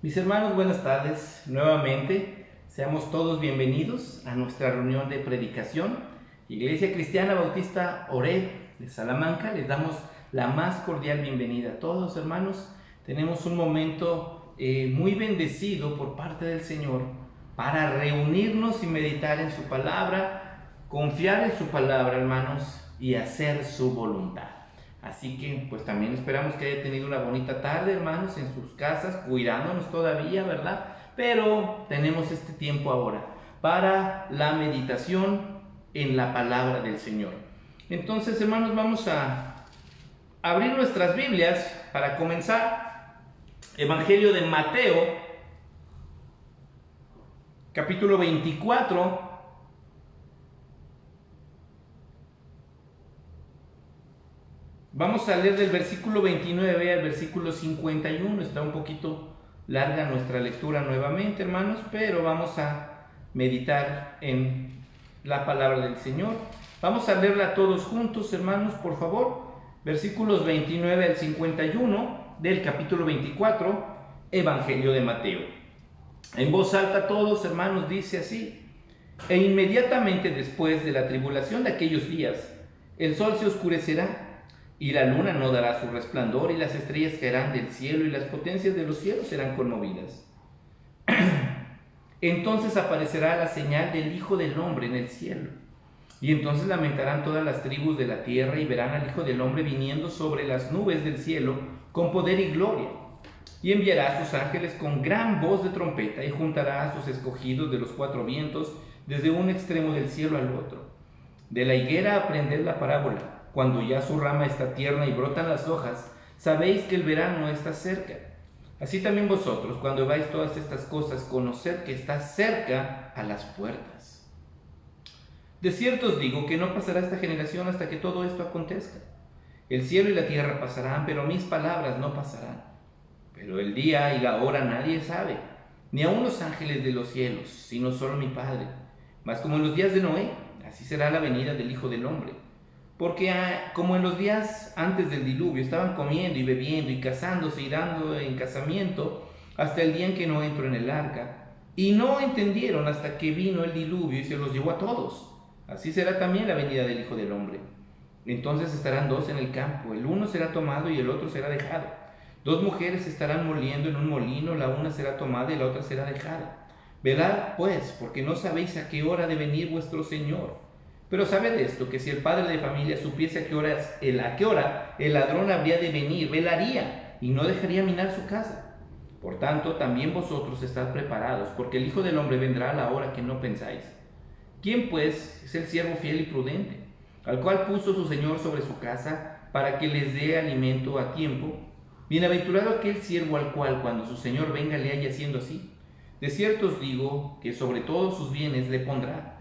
Mis hermanos, buenas tardes. Nuevamente, seamos todos bienvenidos a nuestra reunión de predicación. Iglesia Cristiana Bautista Oreb de Salamanca, les damos la más cordial bienvenida a todos, hermanos. Tenemos un momento muy bendecido por parte del Señor para reunirnos y meditar en su palabra, confiar en su palabra, hermanos, y hacer su voluntad. Así que pues también esperamos que haya tenido una bonita tarde, hermanos, en sus casas, cuidándonos todavía, ¿verdad? Pero tenemos este tiempo ahora para la meditación en la palabra del Señor. Entonces, hermanos, vamos a abrir nuestras Biblias para comenzar. Evangelio de Mateo, capítulo 24. Vamos a leer del versículo 29 al versículo 51. Está un poquito larga nuestra lectura nuevamente, hermanos, pero vamos a meditar en la palabra del Señor. Vamos a leerla todos juntos, hermanos, por favor. Versículos 29 al 51 del capítulo 24, Evangelio de Mateo. En voz alta todos, hermanos, dice así: E inmediatamente después de la tribulación de aquellos días, el sol se oscurecerá, y la luna no dará su resplandor, y las estrellas caerán del cielo, y las potencias de los cielos serán conmovidas. Entonces aparecerá la señal del Hijo del Hombre en el cielo. Y entonces lamentarán todas las tribus de la tierra, y verán al Hijo del Hombre viniendo sobre las nubes del cielo con poder y gloria. Y enviará a sus ángeles con gran voz de trompeta, y juntará a sus escogidos de los cuatro vientos, desde un extremo del cielo al otro. De la higuera aprended la parábola. Cuando ya su rama está tierna y brotan las hojas, sabéis que el verano está cerca. Así también vosotros, cuando veáis todas estas cosas, conoced que está cerca a las puertas. De cierto os digo que no pasará esta generación hasta que todo esto acontezca. El cielo y la tierra pasarán, pero mis palabras no pasarán. Pero el día y la hora nadie sabe, ni aun los ángeles de los cielos, sino solo mi Padre. Mas como en los días de Noé, así será la venida del Hijo del Hombre. Porque como en los días antes del diluvio estaban comiendo y bebiendo y casándose y dando en casamiento hasta el día en que no entró en el arca, y no entendieron hasta que vino el diluvio y se los llevó a todos. Así será también la venida del Hijo del Hombre. Entonces estarán dos en el campo, el uno será tomado y el otro será dejado. Dos mujeres estarán moliendo en un molino, la una será tomada y la otra será dejada. Velad pues, porque no sabéis a qué hora ha de venir vuestro Señor. Pero sabed esto, que si el padre de familia supiese a qué hora el ladrón habría de venir, velaría y no dejaría minar su casa. Por tanto, también vosotros estad preparados, porque el Hijo del Hombre vendrá a la hora que no pensáis. ¿Quién pues es el siervo fiel y prudente, al cual puso su Señor sobre su casa, para que les dé alimento a tiempo? Bienaventurado aquel siervo al cual, cuando su Señor venga, le haya haciendo así. De cierto os digo que sobre todos sus bienes le pondrá.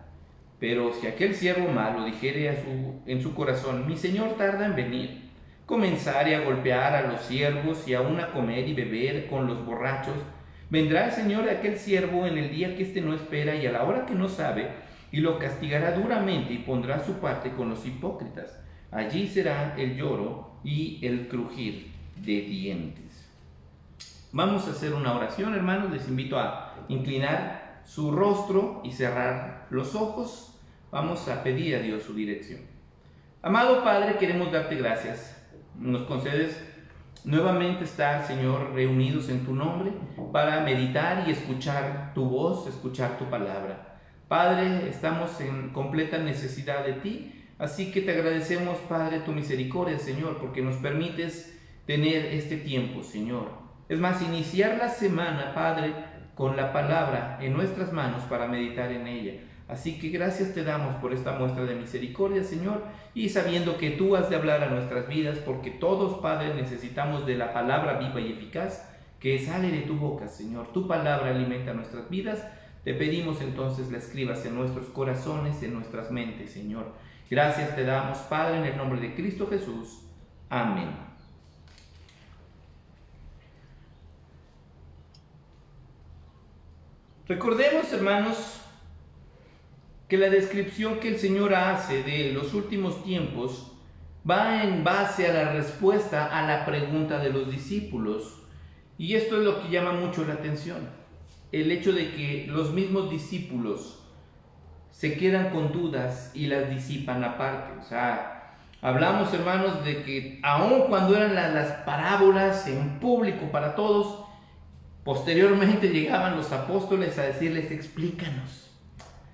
Pero si aquel siervo malo dijere en su corazón: mi Señor tarda en venir, comenzare a golpear a los siervos y aun a comer y beber con los borrachos, vendrá el Señor de aquel siervo en el día que éste no espera y a la hora que no sabe, y lo castigará duramente y pondrá su parte con los hipócritas. Allí será el lloro y el crujir de dientes. Vamos a hacer una oración, hermanos. Les invito a inclinar su rostro y cerrar los ojos. Vamos a pedir a Dios su dirección. Amado Padre, queremos darte gracias. Nos concedes nuevamente estar, Señor, reunidos en tu nombre para meditar y escuchar tu voz, escuchar tu palabra. Padre, estamos en completa necesidad de ti, así que te agradecemos, Padre, tu misericordia, Señor, porque nos permites tener este tiempo, Señor. Es más, iniciar la semana, Padre, con la palabra en nuestras manos para meditar en ella. Así que gracias te damos por esta muestra de misericordia, Señor, y sabiendo que tú has de hablar a nuestras vidas, porque todos, Padre, necesitamos de la palabra viva y eficaz que sale de tu boca, Señor. Tu palabra alimenta nuestras vidas. Te pedimos entonces la escribas en nuestros corazones, en nuestras mentes, Señor. Gracias te damos, Padre, en el nombre de Cristo Jesús. Amén. Recordemos, hermanos, que la descripción que el Señor hace de los últimos tiempos va en base a la respuesta a la pregunta de los discípulos. Y esto es lo que llama mucho la atención. El hecho de que los mismos discípulos se quedan con dudas y las disipan aparte. O sea, hablamos, hermanos, de que aun cuando eran las parábolas en público para todos, posteriormente llegaban los apóstoles a decirles, explícanos.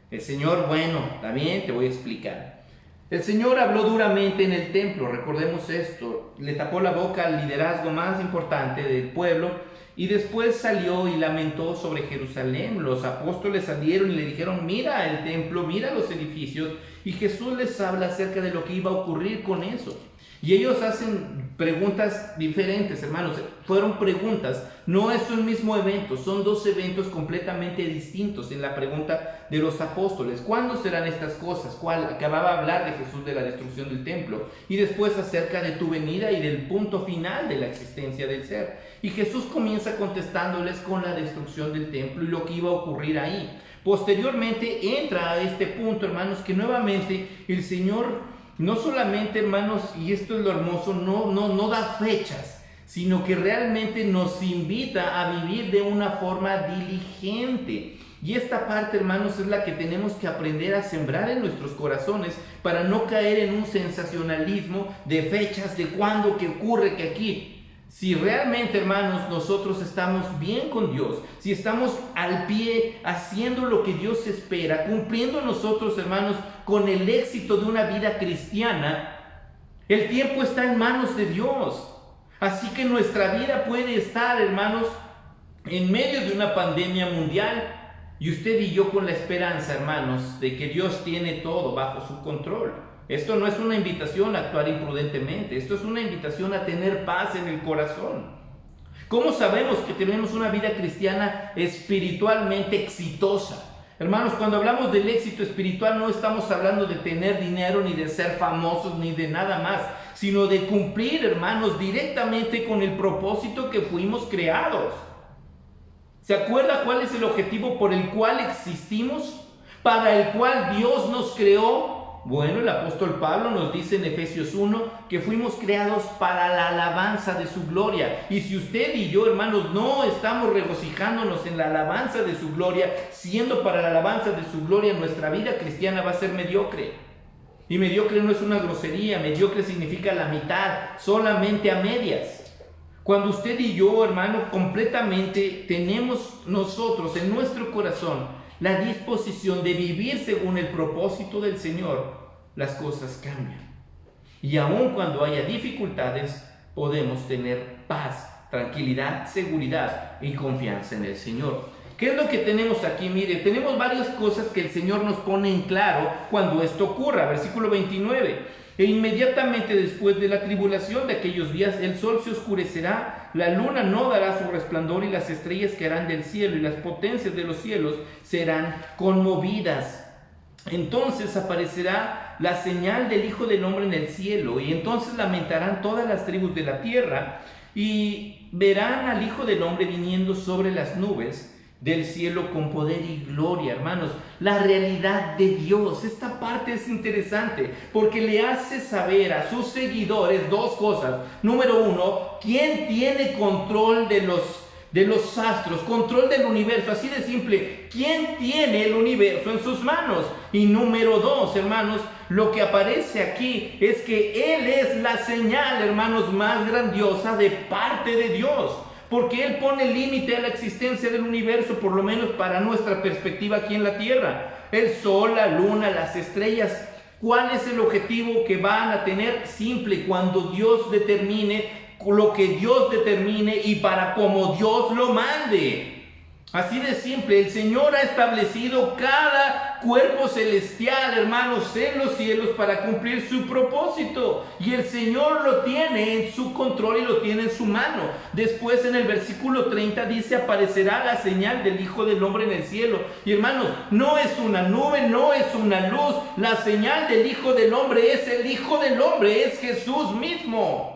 El Señor, bueno, está bien, te voy a explicar. El Señor habló duramente en el templo, recordemos esto, le tapó la boca al liderazgo más importante del pueblo y después salió y lamentó sobre Jerusalén. Los apóstoles salieron y le dijeron, mira el templo, mira los edificios, y Jesús les habla acerca de lo que iba a ocurrir con eso. Y ellos hacen preguntas diferentes, hermanos. Fueron preguntas, no es un mismo evento, son dos eventos completamente distintos en la pregunta de los apóstoles. ¿Cuándo serán estas cosas? ¿Cuál? Acababa de hablar de Jesús, de la destrucción del templo, y después acerca de tu venida y del punto final de la existencia del ser. Y Jesús comienza contestándoles con la destrucción del templo y lo que iba a ocurrir ahí. Posteriormente entra a este punto, hermanos, que nuevamente el Señor no solamente, hermanos, y esto es lo hermoso, no da fechas, sino que realmente nos invita a vivir de una forma diligente. Y esta parte, hermanos, es la que tenemos que aprender a sembrar en nuestros corazones para no caer en un sensacionalismo de fechas, de cuándo, que ocurre, que aquí. Si realmente, hermanos, nosotros estamos bien con Dios, si estamos al pie haciendo lo que Dios espera, cumpliendo nosotros, hermanos, con el éxito de una vida cristiana, el tiempo está en manos de Dios. Así que nuestra vida puede estar, hermanos, en medio de una pandemia mundial y usted y yo con la esperanza, hermanos, de que Dios tiene todo bajo su control. Esto no es una invitación a actuar imprudentemente, esto es una invitación a tener paz en el corazón. ¿Cómo sabemos que tenemos una vida cristiana espiritualmente exitosa? Hermanos, cuando hablamos del éxito espiritual no estamos hablando de tener dinero, ni de ser famosos, ni de nada más, sino de cumplir, hermanos, directamente con el propósito que fuimos creados. ¿Se acuerda cuál es el objetivo por el cual existimos? ¿Para el cual Dios nos creó? Bueno, el apóstol Pablo nos dice en Efesios 1 que fuimos creados para la alabanza de su gloria. Y si usted y yo, hermanos, no estamos regocijándonos en la alabanza de su gloria, siendo para la alabanza de su gloria, nuestra vida cristiana va a ser mediocre. Y mediocre no es una grosería, mediocre significa la mitad, solamente a medias. Cuando usted y yo, hermano, completamente tenemos nosotros en nuestro corazón la disposición de vivir según el propósito del Señor, las cosas cambian. Y aun cuando haya dificultades, podemos tener paz, tranquilidad, seguridad y confianza en el Señor. ¿Qué es lo que tenemos aquí? Mire, tenemos varias cosas que el Señor nos pone en claro cuando esto ocurra. Versículo 29. E inmediatamente después de la tribulación de aquellos días, el sol se oscurecerá, la luna no dará su resplandor y las estrellas caerán del cielo y las potencias de los cielos serán conmovidas. Entonces aparecerá la señal del Hijo del Hombre en el cielo y entonces lamentarán todas las tribus de la tierra y verán al Hijo del Hombre viniendo sobre las nubes del cielo con poder y gloria. Hermanos, la realidad de Dios, esta parte es interesante porque le hace saber a sus seguidores dos cosas. Número uno, ¿quién tiene control de los astros, control del universo? Así de simple, ¿quién tiene el universo en sus manos? Y número dos, hermanos, lo que aparece aquí es que Él es la señal, hermanos, más grandiosa de parte de Dios. porque Él pone límite a la existencia del universo, por lo menos para nuestra perspectiva aquí en la tierra. El sol, la luna, las estrellas. ¿Cuál es el objetivo que van a tener? Simple, cuando Dios determine lo que Dios determine y para como Dios lo mande. Así de simple, el Señor ha establecido cada cuerpo celestial, hermanos, en los cielos para cumplir su propósito. Y el Señor lo tiene en su control y lo tiene en su mano. Después en el versículo 30 dice, aparecerá la señal del Hijo del Hombre en el cielo. Y hermanos, no es una nube, no es una luz. La señal del Hijo del Hombre es el Hijo del Hombre, es Jesús mismo.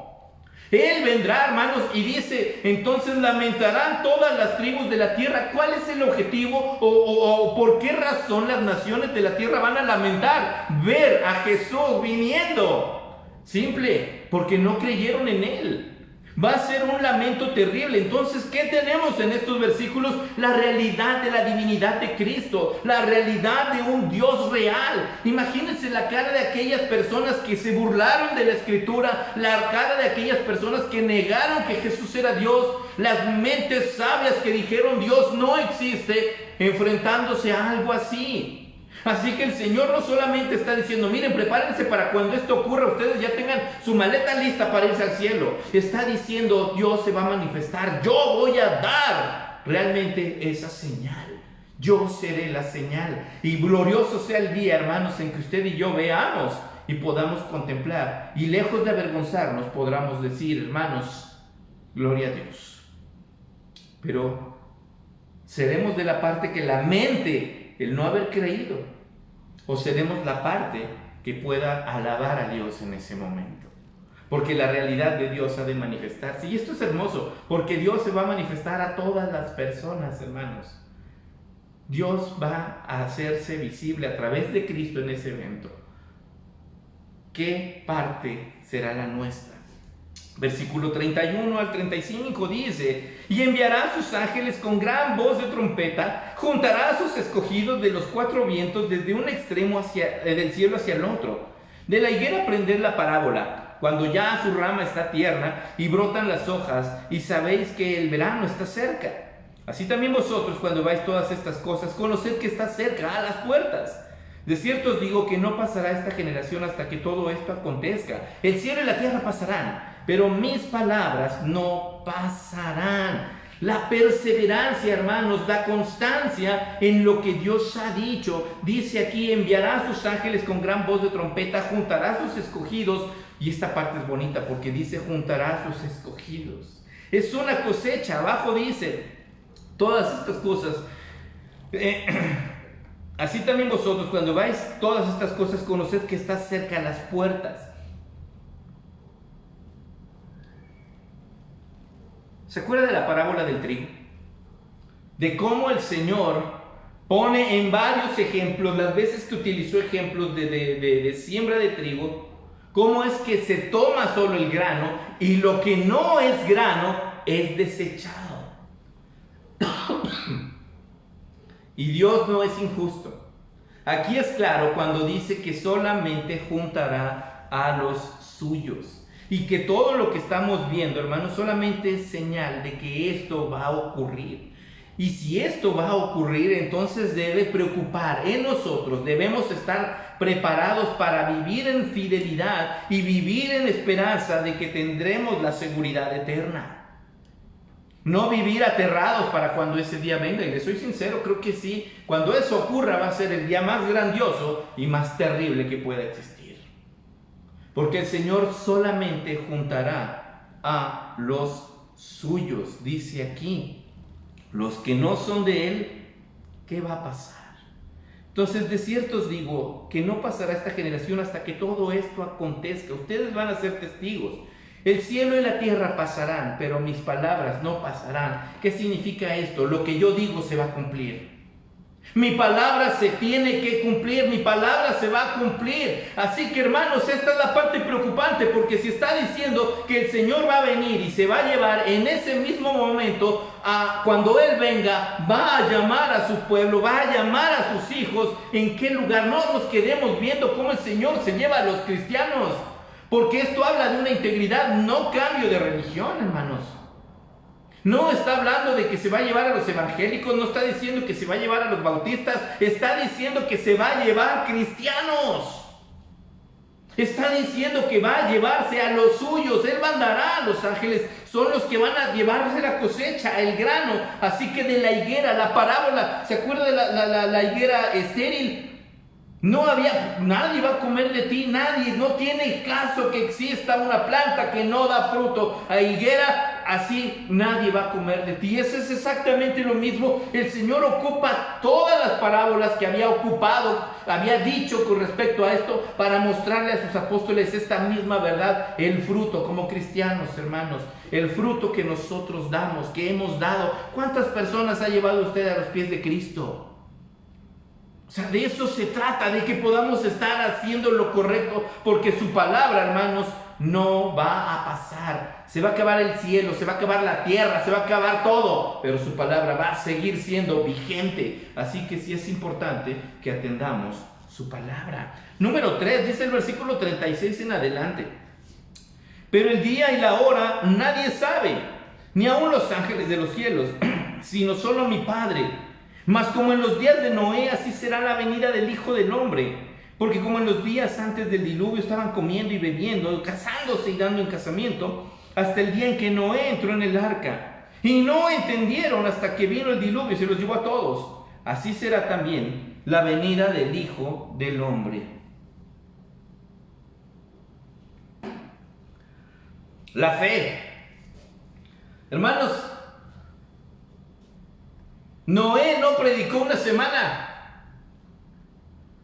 Él vendrá, hermanos, y dice, entonces lamentarán todas las tribus de la tierra. ¿Cuál es el objetivo o por qué razón las naciones de la tierra van a lamentar? Ver a Jesús viniendo. Simple, porque no creyeron en Él. Va a ser un lamento terrible. Entonces, ¿qué tenemos en estos versículos? La realidad de la divinidad de Cristo, la realidad de un Dios real. Imagínense la cara de aquellas personas que se burlaron de la Escritura, la cara de aquellas personas que negaron que Jesús era Dios, las mentes sabias que dijeron Dios no existe, enfrentándose a algo así. Así que el Señor no solamente está diciendo, miren, prepárense para cuando esto ocurra, ustedes ya tengan su maleta lista para irse al cielo. Está diciendo, Dios se va a manifestar, yo voy a dar realmente esa señal. Yo seré la señal. Y glorioso sea el día, hermanos, en que usted y yo veamos y podamos contemplar. Y lejos de avergonzarnos, podamos decir, hermanos, gloria a Dios. Pero seremos de la parte que lamente el no haber creído, o seremos la parte que pueda alabar a Dios en ese momento, porque la realidad de Dios ha de manifestarse. Y esto es hermoso, porque Dios se va a manifestar a todas las personas, hermanos. Dios va a hacerse visible a través de Cristo en ese evento. ¿Qué parte será la nuestra? Versículo 31 al 35 dice, y enviará a sus ángeles con gran voz de trompeta, juntará a sus escogidos de los cuatro vientos desde un extremo del cielo hacia el otro. De la higuera aprended la parábola, cuando ya su rama está tierna y brotan las hojas, y sabéis que el verano está cerca. Así también vosotros, cuando veáis todas estas cosas, conoced que está cerca, a las puertas. De cierto os digo que no pasará esta generación hasta que todo esto acontezca. El cielo y la tierra pasarán, pero mis palabras no pasarán. La perseverancia, hermanos, la constancia en lo que Dios ha dicho. Dice aquí, enviará a sus ángeles con gran voz de trompeta, juntará a sus escogidos. Y esta parte es bonita porque dice, juntará a sus escogidos. Es una cosecha. Abajo dice, todas estas cosas. Así también vosotros, cuando vais todas estas cosas, conoced que está cerca a las puertas. ¿Se acuerda de la parábola del trigo? De cómo el Señor pone en varios ejemplos, las veces que utilizó ejemplos de siembra de trigo, cómo es que se toma solo el grano y lo que no es grano es desechado. Y Dios no es injusto. Aquí es claro cuando dice que solamente juntará a los suyos. Y que todo lo que estamos viendo, hermanos, solamente es señal de que esto va a ocurrir. Y si esto va a ocurrir, entonces debe preocupar en nosotros. Debemos estar preparados para vivir en fidelidad y vivir en esperanza de que tendremos la seguridad eterna. No vivir aterrados para cuando ese día venga. Y les soy sincero, creo que sí. Cuando eso ocurra va a ser el día más grandioso y más terrible que pueda existir. Porque el Señor solamente juntará a los suyos. Dice aquí, los que no son de Él, ¿qué va a pasar? Entonces, de cierto os digo que no pasará esta generación hasta que todo esto acontezca. Ustedes van a ser testigos. El cielo y la tierra pasarán, pero mis palabras no pasarán. ¿Qué significa esto? Lo que yo digo se va a cumplir. Mi palabra se tiene que cumplir, mi palabra se va a cumplir. Así que, hermanos, esta es la parte preocupante, porque si está diciendo que el Señor va a venir y se va a llevar en ese mismo momento, cuando Él venga, va a llamar a su pueblo, va a llamar a sus hijos. ¿En qué lugar? No nos quedemos viendo cómo el Señor se lleva a los cristianos, porque esto habla de una integridad, no cambio de religión, hermanos. No está hablando de que se va a llevar a los evangélicos, no está diciendo que se va a llevar a los bautistas, está diciendo que se va a llevar cristianos. Está diciendo que va a llevarse a los suyos. Él mandará a los ángeles. Son los que van a llevarse la cosecha, el grano. Así que de la higuera, la parábola. ¿Se acuerda de la higuera estéril? No había, nadie va a comer de ti, nadie. No tiene caso que exista una planta que no da fruto. A higuera, así nadie va a comer de ti. Eso es exactamente lo mismo. El Señor ocupa todas las parábolas que había ocupado, había dicho con respecto a esto, para mostrarle a sus apóstoles esta misma verdad. El fruto, como cristianos, hermanos, el fruto que nosotros damos, que hemos dado. ¿Cuántas personas ha llevado usted a los pies de Cristo? O sea, de eso se trata, de que podamos estar haciendo lo correcto, porque su palabra, hermanos, no va a pasar. Se va a acabar el cielo, se va a acabar la tierra, se va a acabar todo, pero su palabra va a seguir siendo vigente. Así que sí es importante que atendamos su palabra. Número 3, dice el versículo 36 en adelante. Pero el día y la hora nadie sabe, ni aun los ángeles de los cielos, sino solo mi Padre. Mas como en los días de Noé, así será la venida del Hijo del Hombre. Porque como en los días antes del diluvio estaban comiendo y bebiendo, casándose y dando en casamiento, hasta el día en que Noé entró en el arca. Y no entendieron hasta que vino el diluvio y se los llevó a todos. Así será también la venida del Hijo del Hombre. La fe. Hermanos, Noé no predicó una semana.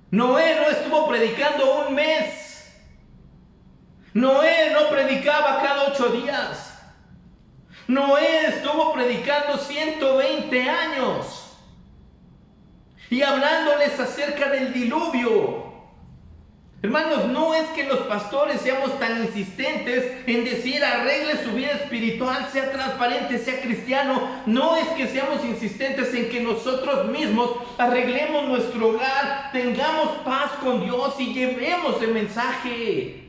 Noé no estuvo predicando un mes. Noé no predicaba cada 8 días. Noé estuvo predicando 120 años y hablándoles acerca del diluvio. Hermanos, no es que los pastores seamos tan insistentes en decir arregle su vida espiritual, sea transparente, sea cristiano. No es que seamos insistentes en que nosotros mismos arreglemos nuestro hogar, tengamos paz con Dios y llevemos el mensaje.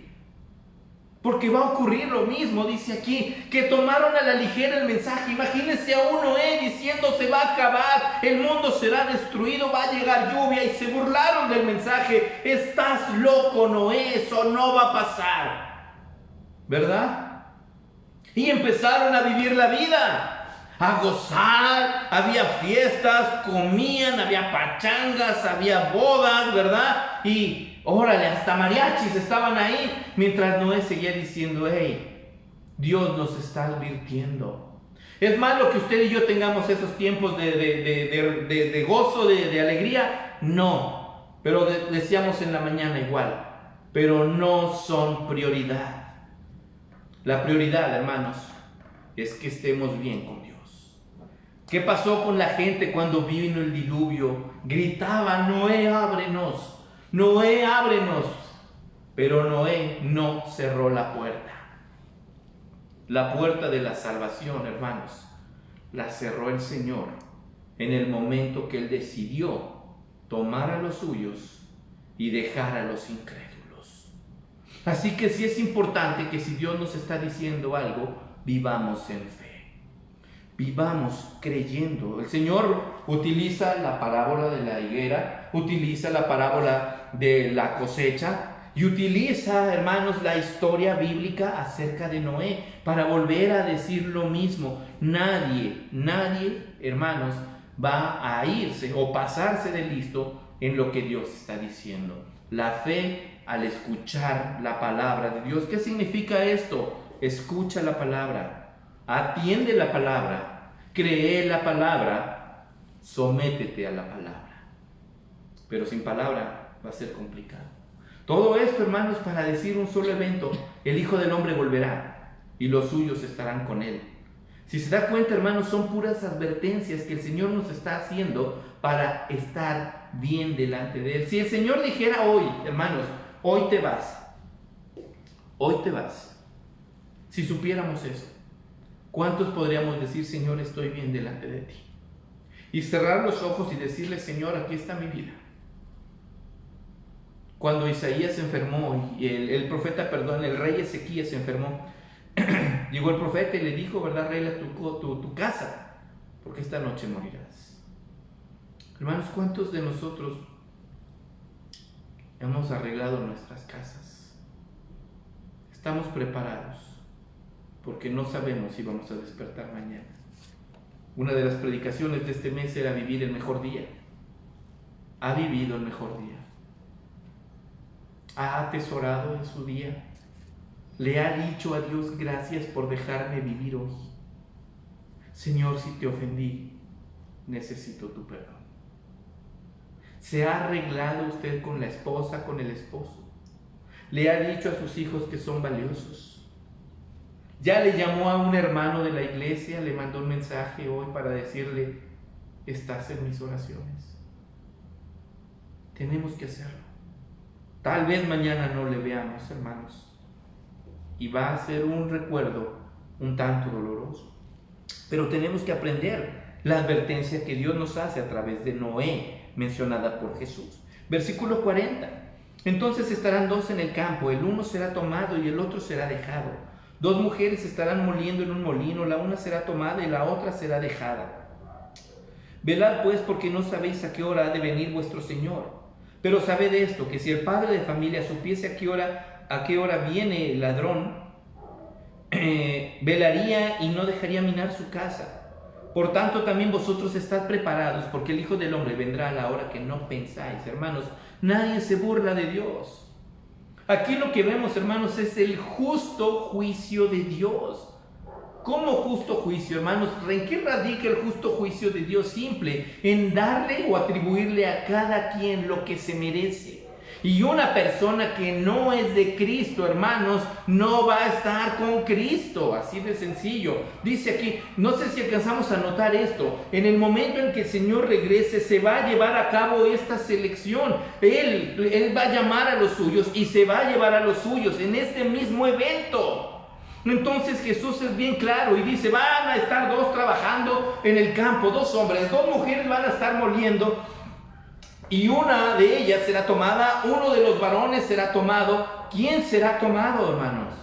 Porque va a ocurrir lo mismo, dice aquí, que tomaron a la ligera el mensaje. Imagínense a un Noé diciendo se va a acabar, el mundo será destruido, va a llegar lluvia, y se burlaron del mensaje. Estás loco, Noé, eso no va a pasar, ¿verdad? Y empezaron a vivir la vida, a gozar, había fiestas, comían, había pachangas, había bodas, ¿verdad? Y órale, hasta mariachis estaban ahí, mientras Noé seguía diciendo, hey, Dios nos está advirtiendo. ¿Es malo que usted y yo tengamos esos tiempos de gozo, de alegría? No, pero decíamos en la mañana igual, pero no son prioridad. La prioridad, hermanos, es que estemos bien con Dios. ¿Qué pasó con la gente cuando vino el diluvio? Gritaban, Noé, ábrenos. Noé, ábrenos. Pero Noé no cerró la puerta. La puerta de la salvación, hermanos, la cerró el Señor en el momento que Él decidió tomar a los suyos y dejar a los incrédulos. Así que sí es importante que si Dios nos está diciendo algo, vivamos en fe. Vivamos creyendo. El Señor utiliza la parábola de la higuera, utiliza la parábola de la cosecha y utiliza, hermanos, la historia bíblica acerca de Noé para volver a decir lo mismo. Nadie, hermanos, va a irse o pasarse de listo en lo que Dios está diciendo. La fe al escuchar la palabra de Dios. ¿Qué significa esto? Escucha la palabra. Atiende la palabra, cree la palabra, sométete a la palabra. Pero sin palabra va a ser complicado. Todo esto, hermanos, para decir un solo evento: el Hijo del Hombre volverá y los suyos estarán con él. Si se da cuenta, hermanos, son puras advertencias que el Señor nos está haciendo para estar bien delante de Él. Si el Señor dijera hoy, hermanos, hoy te vas, si supiéramos eso, ¿cuántos podríamos decir, Señor, estoy bien delante de ti? Y cerrar los ojos y decirle, Señor, aquí está mi vida. Cuando Isaías se enfermó, y el rey Ezequías se enfermó, Llegó el profeta y le dijo, ¿verdad? Arregla tu casa, porque esta noche morirás. Hermanos, ¿cuántos de nosotros hemos arreglado nuestras casas? Estamos preparados, porque no sabemos si vamos a despertar mañana. Una de las predicaciones de este mes era vivir el mejor día. ¿Ha vivido el mejor día? ¿Ha atesorado en su día? ¿Le ha dicho a Dios gracias por dejarme vivir hoy? Señor, si te ofendí, necesito tu perdón. ¿Se ha arreglado usted con la esposa, con el esposo? ¿Le ha dicho a sus hijos que son valiosos? ¿Ya le llamó a un hermano de la iglesia, le mandó un mensaje hoy para decirle, estás en mis oraciones? Tenemos que hacerlo. Tal vez mañana no le veamos, hermanos, y va a ser un recuerdo un tanto doloroso. Pero tenemos que aprender la advertencia que Dios nos hace a través de Noé, mencionada por Jesús. Versículo 40. Entonces estarán dos en el campo, el uno será tomado y el otro será dejado. Dos mujeres estarán moliendo en un molino, la una será tomada y la otra será dejada. Velad pues, porque no sabéis a qué hora ha de venir vuestro Señor. Pero sabed esto, que si el padre de familia supiese a qué hora viene el ladrón, velaría y no dejaría minar su casa. Por tanto, también vosotros estad preparados, porque el Hijo del Hombre vendrá a la hora que no pensáis. Hermanos, nadie se burla de Dios. Aquí lo que vemos, hermanos, es el justo juicio de Dios. ¿Cómo justo juicio, hermanos? ¿En qué radica el justo juicio de Dios? Simple, en darle o atribuirle a cada quien lo que se merece. Y una persona que no es de Cristo, hermanos, no va a estar con Cristo, así de sencillo. Dice aquí, no sé si alcanzamos a notar esto, en el momento en que el Señor regrese, se va a llevar a cabo esta selección. Él va a llamar a los suyos y se va a llevar a los suyos en este mismo evento. Entonces Jesús es bien claro y dice, van a estar dos trabajando en el campo, dos hombres, dos mujeres van a estar moliendo, y una de ellas será tomada, uno de los varones será tomado. ¿Quién será tomado, hermanos?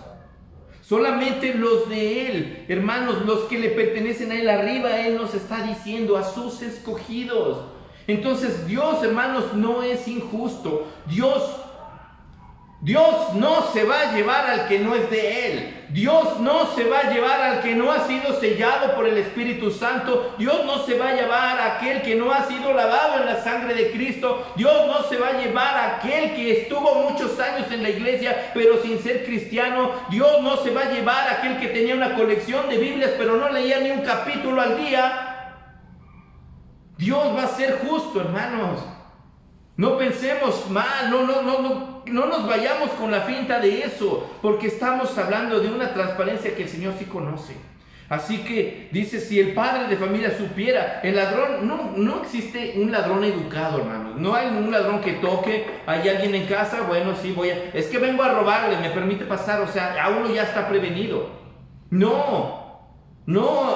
Solamente los de Él, hermanos, los que le pertenecen a Él. Arriba Él nos está diciendo a sus escogidos. Entonces Dios, hermanos, no es injusto. Dios no se va a llevar al que no es de Él. Dios no se va a llevar al que no ha sido sellado por el Espíritu Santo. Dios no se va a llevar a aquel que no ha sido lavado en la sangre de Cristo. Dios no se va a llevar a aquel que estuvo muchos años en la iglesia pero sin ser cristiano. Dios no se va a llevar a aquel que tenía una colección de Biblias pero no leía ni un capítulo al día. Dios va a ser justo, hermanos. No pensemos mal, no nos vayamos con la finta de eso, porque estamos hablando de una transparencia que el Señor sí conoce. Así que dice, si el padre de familia supiera, el ladrón, no existe un ladrón educado, hermanos. No hay un ladrón que toque, hay alguien en casa, bueno, sí, es que vengo a robarle, me permite pasar, o sea, a uno ya está prevenido. No,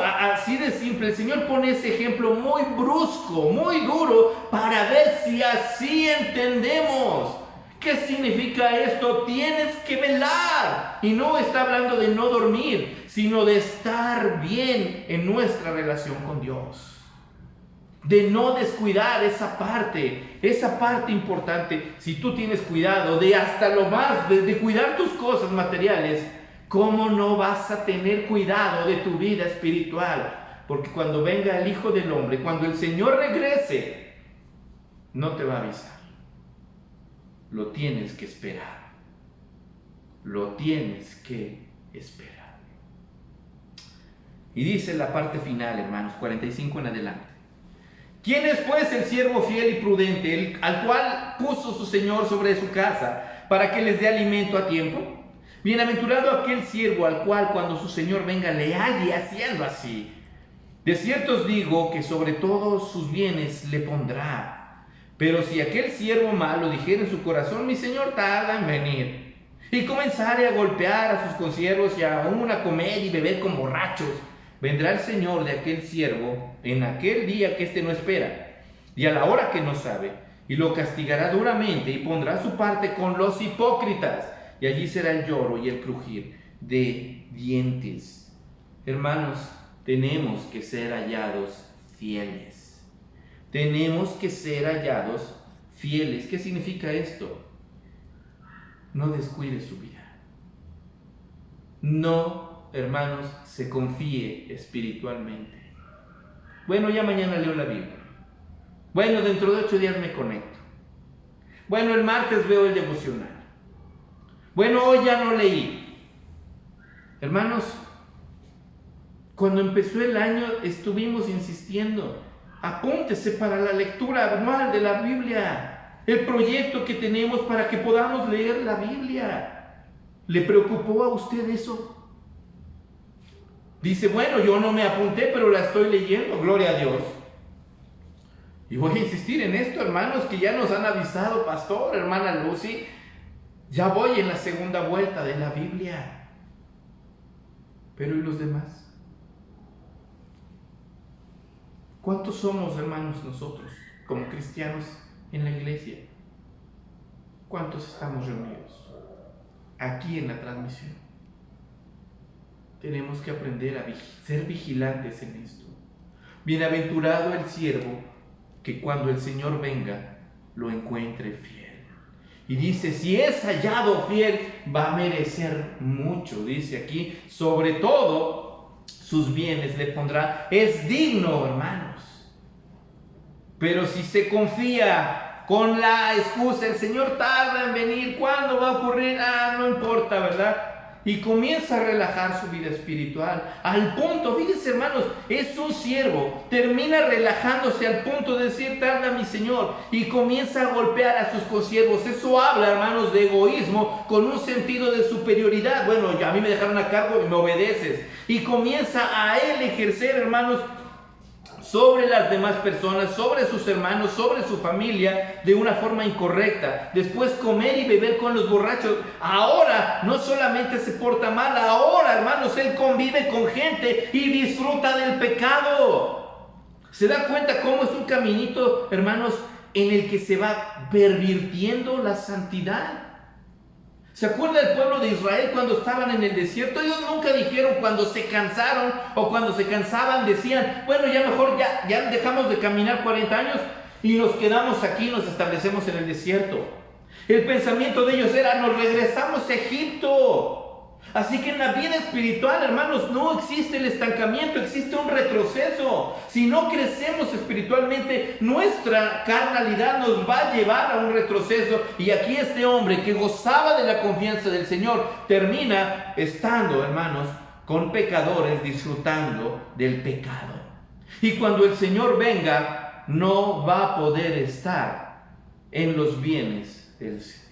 así de simple. El Señor pone ese ejemplo muy brusco, muy duro, para ver si así entendemos. ¿Qué significa esto? Tienes que velar. Y no está hablando de no dormir, sino de estar bien en nuestra relación con Dios. De no descuidar esa parte importante. Si tú tienes cuidado de hasta lo más, de cuidar tus cosas materiales, ¿cómo no vas a tener cuidado de tu vida espiritual? Porque cuando venga el Hijo del Hombre, cuando el Señor regrese, no te va a avisar. Lo tienes que esperar. Lo tienes que esperar. Y dice la parte final, hermanos, 45 en adelante. ¿Quién es pues el siervo fiel y prudente, al cual puso su Señor sobre su casa, para que les dé alimento a tiempo? Bienaventurado aquel siervo al cual cuando su Señor venga le halle haciendo así. De cierto os digo que sobre todos sus bienes le pondrá. Pero si aquel siervo malo dijera en su corazón, mi Señor tarda en venir, y comenzare a golpear a sus consiervos y aún a comer y beber con borrachos, vendrá el Señor de aquel siervo en aquel día que éste no espera, y a la hora que no sabe, y lo castigará duramente, y pondrá su parte con los hipócritas, y allí será el lloro y el crujir de dientes. Hermanos, tenemos que ser hallados fieles. Tenemos que ser hallados fieles. ¿Qué significa esto? No descuide su vida. No, hermanos, se confíe espiritualmente. Bueno, ya mañana leo la Biblia. Bueno, dentro de 8 días me conecto. Bueno, el martes veo el devocional. Bueno, hoy ya no leí. Hermanos, cuando empezó el año estuvimos insistiendo. Apúntese para la lectura anual de la Biblia. El proyecto que tenemos para que podamos leer la Biblia. ¿Le preocupó a usted eso? Dice, bueno, yo no me apunté, pero la estoy leyendo, gloria a Dios. Y voy a insistir en esto, hermanos, que ya nos han avisado, pastor, hermana Lucy, ya voy en la segunda vuelta de la Biblia. Pero ¿y los demás? ¿Cuántos somos, hermanos, nosotros, como cristianos en la iglesia? ¿Cuántos estamos reunidos aquí en la transmisión? Tenemos que aprender a ser vigilantes en esto. Bienaventurado el siervo que cuando el Señor venga lo encuentre fiel. Y dice, si es hallado fiel, va a merecer mucho. Dice aquí, sobre todo sus bienes le pondrá. Es digno, hermanos. Pero si se confía con la excusa, el Señor tarda en venir, ¿cuándo va a ocurrir? No importa, ¿verdad? Y comienza a relajar su vida espiritual. Al punto, fíjense hermanos, es un siervo, termina relajándose al punto de decir, tarda mi Señor, y comienza a golpear a sus consiervos. Eso habla, hermanos, de egoísmo, con un sentido de superioridad. Bueno, a mí me dejaron a cargo y me obedeces. Y comienza a él ejercer, hermanos, sobre las demás personas, sobre sus hermanos, sobre su familia, de una forma incorrecta. Después comer y beber con los borrachos. Ahora no solamente se porta mal, ahora, hermanos, él convive con gente y disfruta del pecado. ¿Se da cuenta cómo es un caminito, hermanos, en el que se va pervirtiendo la santidad? ¿Se acuerda del pueblo de Israel cuando estaban en el desierto? Ellos nunca dijeron cuando se cansaron o cuando se cansaban, decían, bueno, ya mejor ya dejamos de caminar 40 años y nos quedamos aquí, nos establecemos en el desierto. El pensamiento de ellos era, nos regresamos a Egipto. Así que en la vida espiritual, hermanos, no existe el estancamiento, existe un retroceso. Si no crecemos espiritualmente, nuestra carnalidad nos va a llevar a un retroceso. Y aquí este hombre que gozaba de la confianza del Señor, termina estando, hermanos, con pecadores, disfrutando del pecado. Y cuando el Señor venga, no va a poder estar en los bienes del Señor.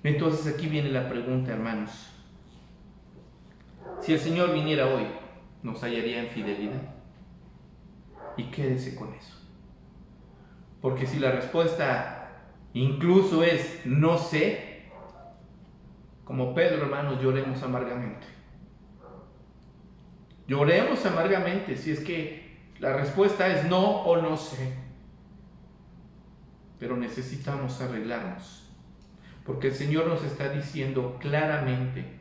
Entonces aquí viene la pregunta, hermanos. Si el Señor viniera hoy, ¿nos hallaría en fidelidad? Y quédese con eso. Porque si la respuesta incluso es no sé, como Pedro, hermanos, lloremos amargamente. Lloremos amargamente si es que la respuesta es no o no sé. Pero necesitamos arreglarnos. Porque el Señor nos está diciendo claramente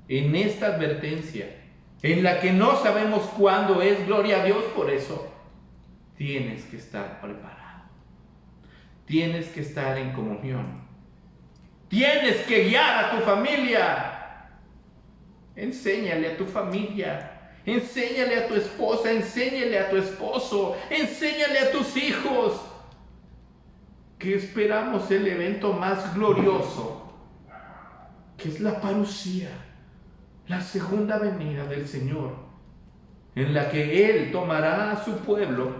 en esta advertencia, en la que no sabemos cuándo es, gloria a Dios por eso, tienes que estar preparado. Tienes que estar en comunión. Tienes que guiar a tu familia. Enséñale a tu familia. Enséñale a tu esposa. Enséñale a tu esposo. Enséñale a tus hijos. Que esperamos el evento más glorioso, que es la parucía, la segunda venida del Señor, en la que Él tomará a su pueblo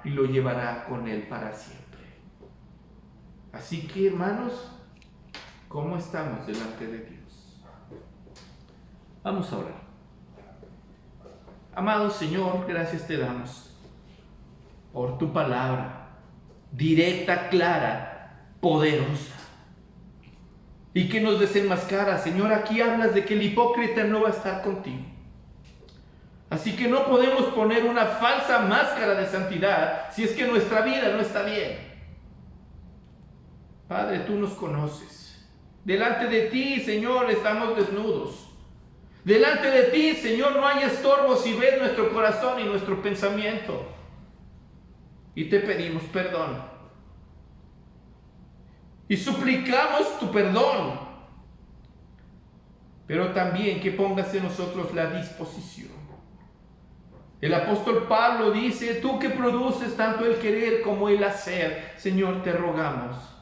y lo llevará con Él para siempre. Así que, hermanos, ¿cómo estamos delante de Dios? Vamos a orar. Amado Señor, gracias te damos por tu palabra, directa, clara, poderosa, y que nos desenmascara. Señor, aquí hablas de que el hipócrita no va a estar contigo, así que no podemos poner una falsa máscara de santidad si es que nuestra vida no está bien. Padre, tú nos conoces, Delante de ti, Señor, estamos desnudos. Delante de ti, Señor, no hay estorbos y ves nuestro corazón y nuestro pensamiento. Y te pedimos perdón. Y suplicamos tu perdón. Pero también que pongas en nosotros la disposición. El apóstol Pablo dice, tú que produces tanto el querer como el hacer, Señor, te rogamos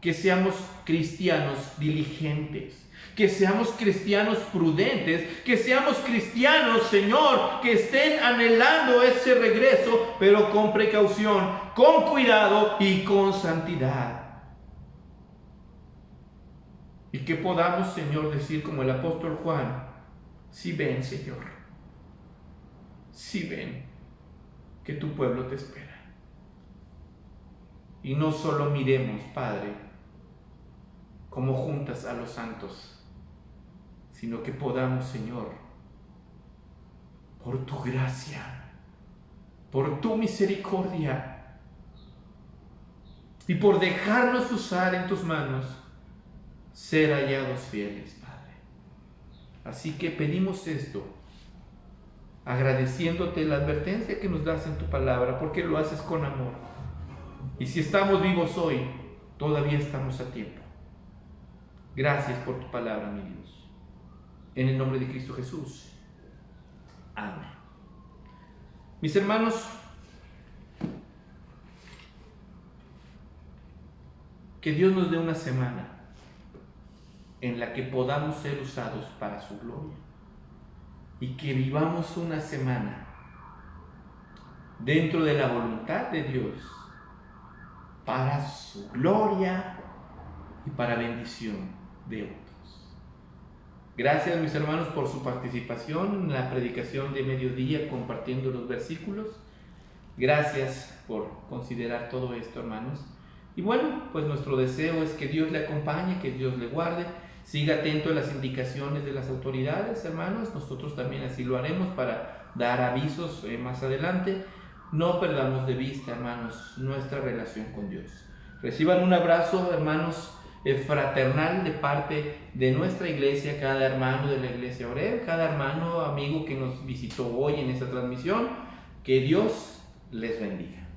que seamos cristianos diligentes, que seamos cristianos prudentes, que seamos cristianos, Señor, que estén anhelando ese regreso, pero con precaución, con cuidado y con santidad. Y que podamos, Señor, decir como el apóstol Juan, si ven, Señor, si ven que tu pueblo te espera. Y no solo miremos, Padre, como juntas a los santos, sino que podamos, Señor, por tu gracia, por tu misericordia y por dejarnos usar en tus manos, ser hallados fieles, Padre. Así que pedimos esto, agradeciéndote la advertencia que nos das en tu palabra, porque lo haces con amor. Y si estamos vivos hoy, todavía estamos a tiempo. Gracias por tu palabra, mi Dios. En el nombre de Cristo Jesús. Amén. Mis hermanos, que Dios nos dé una semana en la que podamos ser usados para su gloria y que vivamos una semana dentro de la voluntad de Dios para su gloria y para bendición de otros. Gracias, mis hermanos, por su participación en la predicación de mediodía compartiendo los versículos. Gracias por considerar todo esto, hermanos. Y bueno, pues nuestro deseo es que Dios le acompañe, que Dios le guarde. Siga atento a las indicaciones de las autoridades, hermanos. Nosotros también así lo haremos para dar avisos más adelante. No perdamos de vista, hermanos, nuestra relación con Dios. Reciban un abrazo, hermanos, fraternal de parte de nuestra iglesia, cada hermano de la iglesia Oreb, cada hermano, amigo que nos visitó hoy en esta transmisión. Que Dios les bendiga.